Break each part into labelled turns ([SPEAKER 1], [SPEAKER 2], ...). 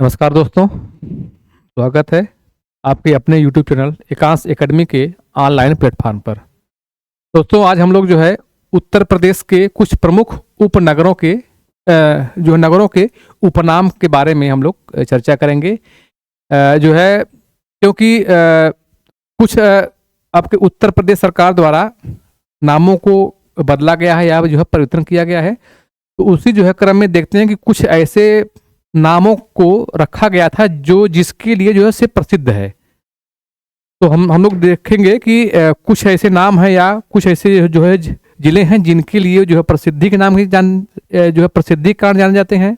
[SPEAKER 1] नमस्कार दोस्तों, स्वागत है आपके अपने YouTube चैनल एकांश एकेडमी के ऑनलाइन प्लेटफॉर्म पर। दोस्तों, आज हम लोग जो है उत्तर प्रदेश के कुछ प्रमुख उपनगरों के जो नगरों के उपनाम के बारे में हम लोग चर्चा करेंगे। जो है क्योंकि कुछ आपके उत्तर प्रदेश सरकार द्वारा नामों को बदला गया है या जो है परिवर्तन किया गया है, तो उसी जो है क्रम में देखते हैं कि कुछ ऐसे नामों को रखा गया था जो जिसके लिए जो है से प्रसिद्ध है। तो हम लोग देखेंगे कि कुछ ऐसे नाम हैं या कुछ ऐसे जो है जिले हैं जिनके लिए जो है प्रसिद्धि के नाम ही जो है प्रसिद्धि के कारण जाने जाते हैं,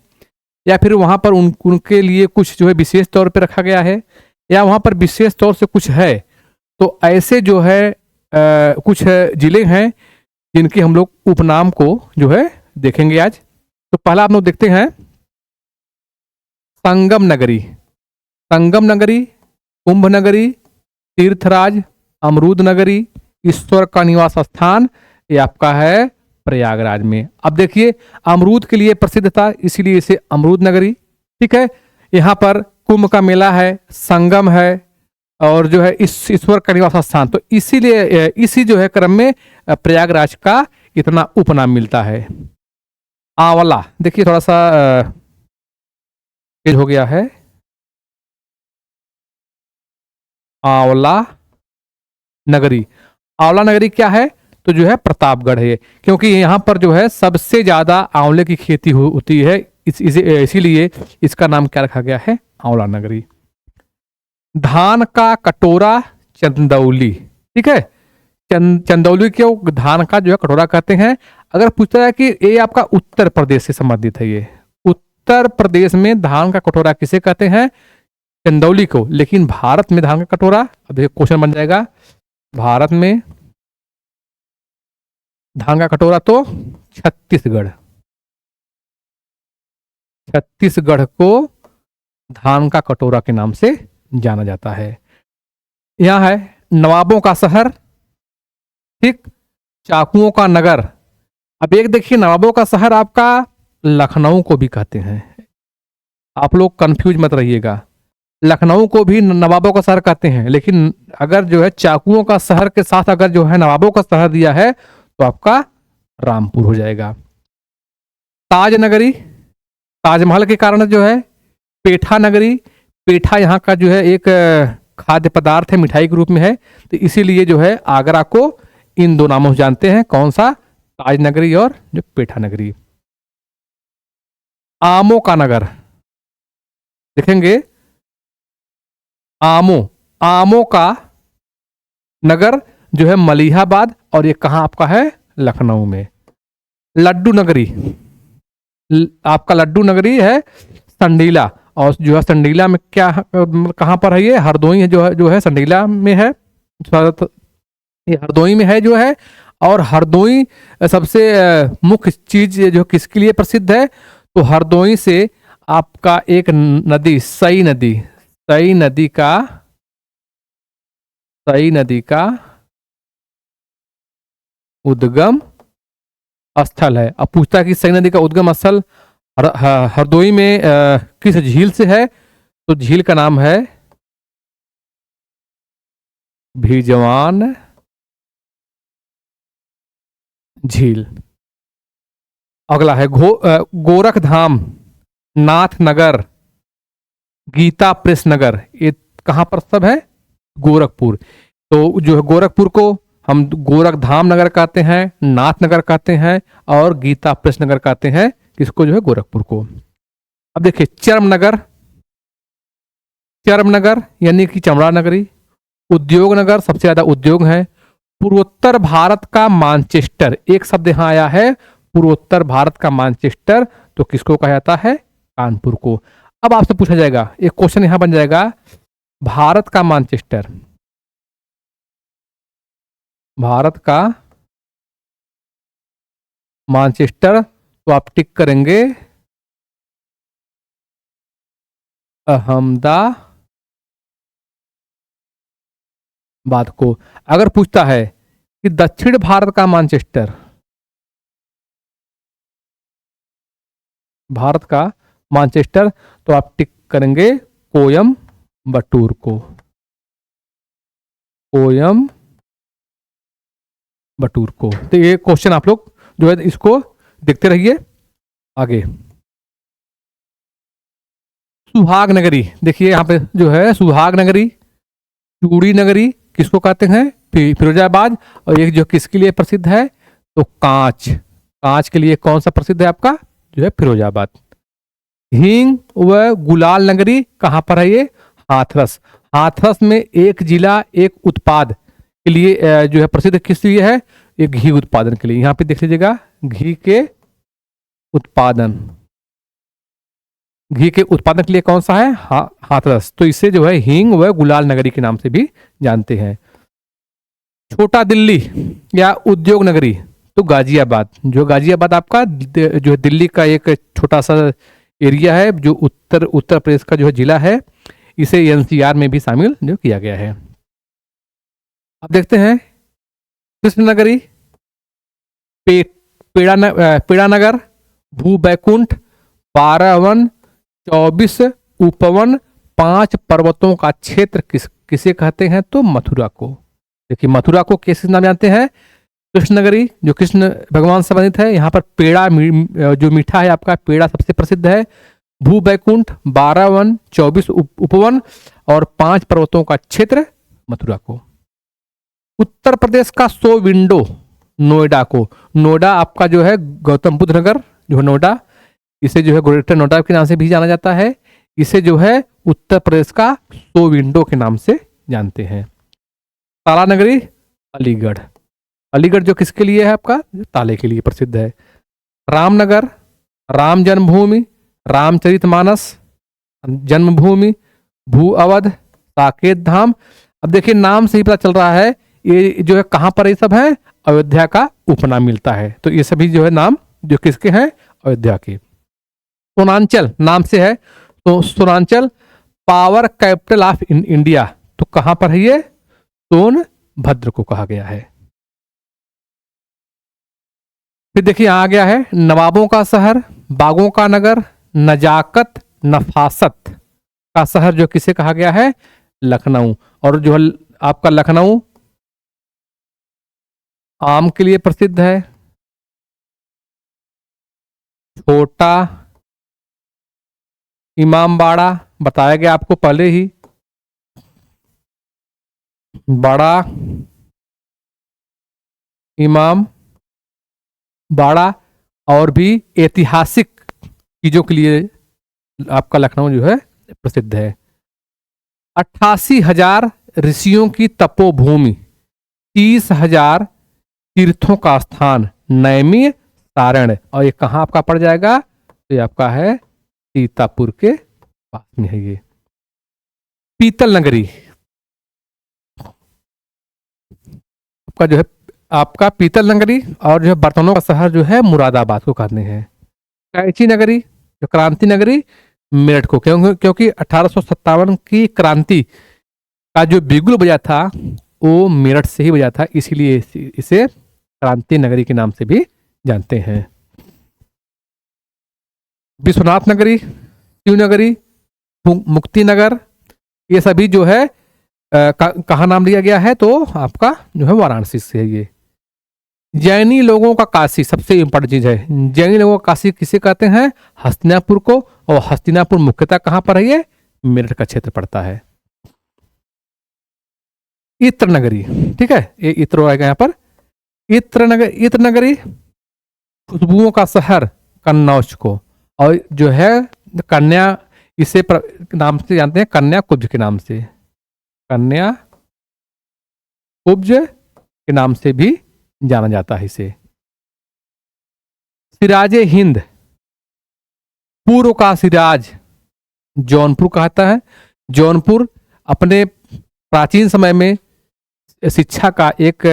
[SPEAKER 1] या फिर वहाँ पर उनके लिए कुछ जो है विशेष तौर पे रखा गया है, या वहाँ पर विशेष तौर से कुछ है। तो ऐसे जो है कुछ जिले हैं जिनके हम लोग उपनाम को जो है देखेंगे आज। तो पहला हम लोग देखते हैं संगम नगरी। संगम नगरी, कुंभ नगरी, तीर्थराज, अमरूद नगरी, ईश्वर का निवास स्थान, ये आपका है प्रयागराज में। अब देखिए, अमरूद के लिए प्रसिद्ध था इसीलिए इसे अमरूद नगरी, ठीक है। यहाँ पर कुंभ का मेला है, संगम है और जो है इस ईश्वर का निवास स्थान, तो इसीलिए इसी जो है क्रम में प्रयागराज का इतना उपनाम मिलता है। आंवला, देखिए थोड़ा सा हो गया है। आंवला नगरी, आंवला नगरी क्या है? तो जो है प्रतापगढ़ है, क्योंकि यहाँ पर जो है सबसे ज्यादा आंवले की खेती होती है, इसीलिए इसका नाम क्या रखा गया है? आंवला नगरी। धान का कटोरा चंदौली, ठीक है। चंदौली को धान का जो है कटोरा कहते हैं। अगर पूछता है कि ये आपका उत्तर प्रदेश से संबंधित है, ये उत्तर प्रदेश में धान का कटोरा किसे कहते हैं? चंदौली को। लेकिन भारत में धान का कटोरा, अब एक क्वेश्चन बन जाएगा, भारत में धान का कटोरा तो छत्तीसगढ़। छत्तीसगढ़ को धान का कटोरा के नाम से जाना जाता है। यह है नवाबों का शहर, ठीक, चाकुओं का नगर। अब एक देखिए, नवाबों का शहर आपका लखनऊ को भी कहते हैं, आप लोग कंफ्यूज मत रहिएगा। लखनऊ को भी नवाबों का शहर कहते हैं, लेकिन अगर जो है चाकुओं का शहर के साथ अगर जो है नवाबों का शहर दिया है तो आपका रामपुर हो जाएगा। ताज नगरी, ताजमहल के कारण जो है। पेठा नगरी, पेठा यहाँ का जो है एक खाद्य पदार्थ है, मिठाई के रूप में है, तो इसीलिए जो है आगरा को इन दो नामों से जानते हैं। कौन सा? ताज नगरी और जो पेठा नगरी। आमों का नगर, देखेंगे आमों का नगर जो है मलिहाबाद, और ये कहाँ आपका है? लखनऊ में। लड्डू नगरी, आपका लड्डू नगरी है संडीला, और जो है संडीला में क्या कहाँ पर है? ये हरदोई है, जो है संडीला में है, ये हरदोई में है जो है। और हरदोई सबसे मुख्य चीज जो किसके लिए प्रसिद्ध है? तो हरदोई से आपका एक नदी सई नदी का उद्गम स्थल है। अब पूछता है कि सई नदी का उद्गम स्थल हरदोई में किस झील से है? तो झील का नाम है भिजवान झील। अगला है गोरखधाम, नाथनगर, गीता प्रेस नगर, ये कहाँ पर सब है? गोरखपुर। तो जो है गोरखपुर को हम गोरखधाम नगर कहते हैं, नाथनगर कहते हैं, और गीता प्रेस नगर कहते हैं। किसको? जो है गोरखपुर को। अब देखिए चर्मनगर यानी कि चमड़ा नगरी। उद्योग नगर, सबसे ज्यादा उद्योग है। पूर्वोत्तर भारत का मानचेस्टर, एक शब्द यहां आया है, पूर्वोत्तर भारत का मानचेस्टर, तो किसको कहा जाता है? कानपुर को। अब आपसे पूछा जाएगा, एक क्वेश्चन यहां बन जाएगा, भारत का मानचेस्टर, भारत का मानचेस्टर, तो आप टिक करेंगे अहमदाबाद को। अगर पूछता है कि दक्षिण भारत का मानचेस्टर, भारत का मानचेस्टर, तो आप टिक करेंगे कोयम्बटूर को, कोयम्बटूर को। तो ये क्वेश्चन आप लोग जो है इसको देखते रहिए आगे। सुहाग नगरी, देखिए यहाँ पे जो है सुहाग नगरी, चूड़ी नगरी किसको कहते हैं, फिरोजाबाद। और एक जो किसके लिए प्रसिद्ध है, तो कांच, कांच के लिए कौन सा प्रसिद्ध है आपका, जो है फिरोजाबाद। हींग व गुलाल नगरी कहाँ पर है, ये हाथरस। हाथरस में एक जिला एक उत्पाद के लिए जो है प्रसिद्ध किस लिए है, ये घी उत्पादन के लिए। यहाँ पे देख लीजिएगा, घी के उत्पादन, घी के उत्पादन के लिए कौन सा है, हाथरस। तो इसे जो है हींग व गुलाल नगरी के नाम से भी जानते हैं। छोटा दिल्ली या उद्योग नगरी, तो गाजियाबाद। जो गाजियाबाद आपका जो है दिल्ली का एक छोटा सा एरिया है, जो उत्तर प्रदेश का जो है जिला है। इसे एनसीआर में भी शामिल जो किया गया है। अब देखते हैं कृष्ण नगरी, पेड़ा नगर, भू बैकुंठ, 12 वन, 24 उपवन, 5 पर्वतों का क्षेत्र किसे कहते हैं, तो मथुरा को। देखिए मथुरा को किस नाम जानते हैं, कृष्ण नगरी, जो कृष्ण भगवान से संबंधित है। यहाँ पर पेड़ा जो मीठा है आपका, पेड़ा सबसे प्रसिद्ध है। भू बैकुंठ, 12 वन, 24 उपवन और 5 पर्वतों का क्षेत्र मथुरा को। उत्तर प्रदेश का 100 विंडो, नोएडा को। नोएडा आपका जो है गौतम बुद्ध नगर जो है नोएडा, इसे जो है ग्रेटर नोएडा के नाम से भी जाना जाता है। इसे जो है उत्तर प्रदेश का 100 विंडो के नाम से जानते हैं। ताला नगरी, अलीगढ़। अलीगढ़ जो किसके लिए है आपका, ताले के लिए प्रसिद्ध है। रामनगर, राम जन्मभूमि, रामचरितमानस जन्मभूमि, भू अवध, साकेत धाम। अब देखिए नाम से ही पता चल रहा है ये जो है कहाँ पर ये सब है, अयोध्या का उपनाम मिलता है। तो ये सभी जो है नाम जो किसके हैं, अयोध्या के। सोनांचल नाम से है, तो Sonanchal power capital of India, तो कहां पर है ये, सोनभद्र को कहा गया है। फिर देखिए आ गया है नवाबों का शहर, बागों का नगर, नजाकत नफासत का शहर जो किसे कहा गया है, लखनऊ। और जो है आपका लखनऊ आम के लिए प्रसिद्ध है। छोटा इमामबाड़ा बताया गया आपको पहले ही, बड़ा इमाम बाड़ा। और भी ऐतिहासिक चीजों के लिए आपका लखनऊ जो है प्रसिद्ध है। 88,000 ऋषियों की तपोभूमि, 30,000 तीर्थों का स्थान, नैमी सारण। और ये कहाँ आपका पड़ जाएगा, तो ये आपका है सीतापुर के पास में है ये। पीतल नगरी आपका जो है आपका पीतल नगरी, और जो है बर्तनों का शहर जो है मुरादाबाद को कहते हैं। कैची नगरी, जो क्रांति नगरी, मेरठ को। क्योंकि 1857 की क्रांति का जो बिगुल बजा था वो मेरठ से ही बजा था, इसीलिए इसे क्रांति नगरी के नाम से भी जानते हैं। विश्वनाथ नगरी, शिव नगरी, मुक्ति नगर, ये सभी जो है कहाँ नाम लिया गया है, तो आपका जो है वाराणसी से है ये। जैनी लोगों का काशी, सबसे इंपॉर्टेंट चीज है, जैनी लोगों का काशी किसे कहते हैं, हस्तिनापुर को। और हस्तिनापुर मुख्यतः कहां पर है, ये मेरठ का क्षेत्र पड़ता है। इत्र नगरी, ठीक है, ये इत्र आएगा यहाँ पर। इत्र नगरी, खुशबुओं का शहर, कन्नौज को। और जो है कन्या, इसे नाम से जानते हैं, कन्या कुब्ज के नाम से, कन्या कुब्ज के नाम से भी जाना जाता है इसे। सिराजे हिंद, पूर्व का सिराज, जौनपुर कहता है। जौनपुर अपने प्राचीन समय में शिक्षा का एक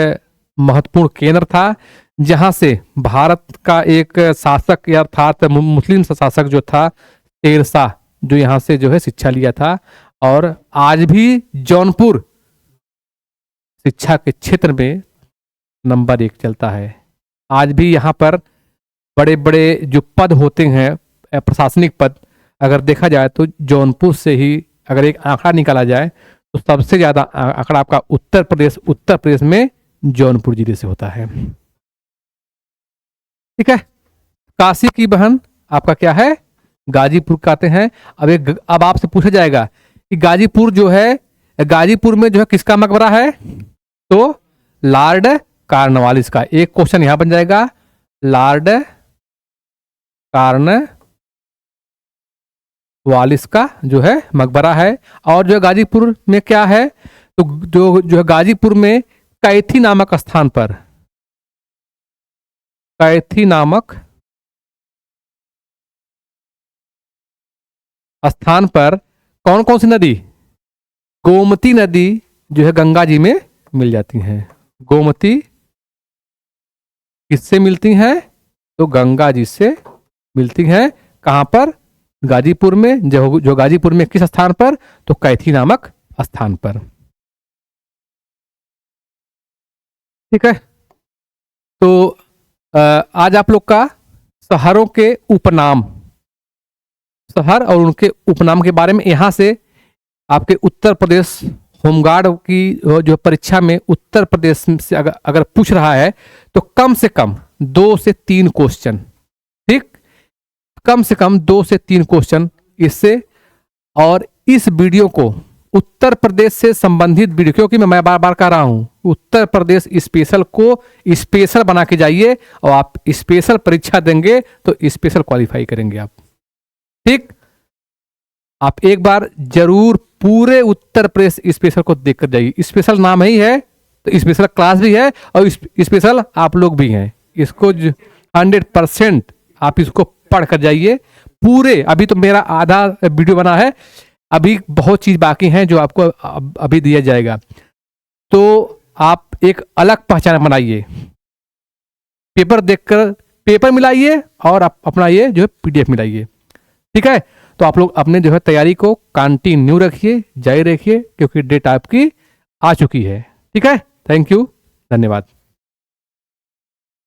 [SPEAKER 1] महत्वपूर्ण केंद्र था, जहां से भारत का एक शासक अर्थात मुस्लिम शासक जो था शेरशाह, जो यहाँ से जो है शिक्षा लिया था। और आज भी जौनपुर शिक्षा के क्षेत्र में नंबर 1 चलता है। आज भी यहाँ पर बड़े बड़े जो पद होते हैं, प्रशासनिक पद, अगर देखा जाए तो जौनपुर से ही अगर एक आंकड़ा निकाला जाए तो सबसे ज़्यादा आंकड़ा आपका उत्तर प्रदेश में जौनपुर जिले से होता है। ठीक है, काशी की बहन आपका क्या है, गाजीपुर कहते हैं। अब आपसे पूछा जाएगा कि गाजीपुर जो है, गाजीपुर में जो है किसका मकबरा है, तो लॉर्ड कार्नवालिस का। एक क्वेश्चन यहां बन जाएगा, लॉर्ड कार्नवालिस का जो है मकबरा है। और जो गाजीपुर में क्या है, तो जो है गाजीपुर में कैथी नामक स्थान पर, कैथी नामक स्थान पर कौन कौन सी नदी, गोमती नदी जो है गंगा जी में मिल जाती हैं। गोमती किससे मिलती हैं, तो गंगा जी से मिलती हैं। कहां पर, गाजीपुर में। जो गाजीपुर में किस स्थान पर, तो कैथी नामक स्थान पर। ठीक है, तो आज आप लोग का शहरों के उपनाम, शहर और उनके उपनाम के बारे में, यहां से आपके उत्तर प्रदेश होमगार्ड की जो परीक्षा में उत्तर प्रदेश से अगर पूछ रहा है तो कम से कम 2 से 3 क्वेश्चन, ठीक, कम से कम 2 से 3 क्वेश्चन इससे। और इस वीडियो को उत्तर प्रदेश से संबंधित वीडियो, क्योंकि मैं बार बार कह रहा हूं, उत्तर प्रदेश स्पेशल को स्पेशल बना के जाइए और आप स्पेशल परीक्षा देंगे तो स्पेशल क्वालिफाई करेंगे आप। ठीक, आप एक बार जरूर पूरे उत्तर प्रदेश स्पेशल को देखकर जाइए। स्पेशल नाम ही है तो स्पेशल क्लास भी है और स्पेशल आप लोग भी हैं। इसको 100% आप इसको पढ़ कर जाइए पूरे। अभी तो मेरा आधा वीडियो बना है, अभी बहुत चीज बाकी हैं जो आपको अभी दिया जाएगा। तो आप एक अलग पहचान बनाइए, पेपर देखकर पेपर मिलाइए और आप अपना ये जो है PDF मिलाइए। ठीक है, तो आप लोग अपने जो है तैयारी को कंटिन्यू रखिए, जारी रखिए, क्योंकि डेट आपकी आ चुकी है। ठीक है, थैंक यू, धन्यवाद।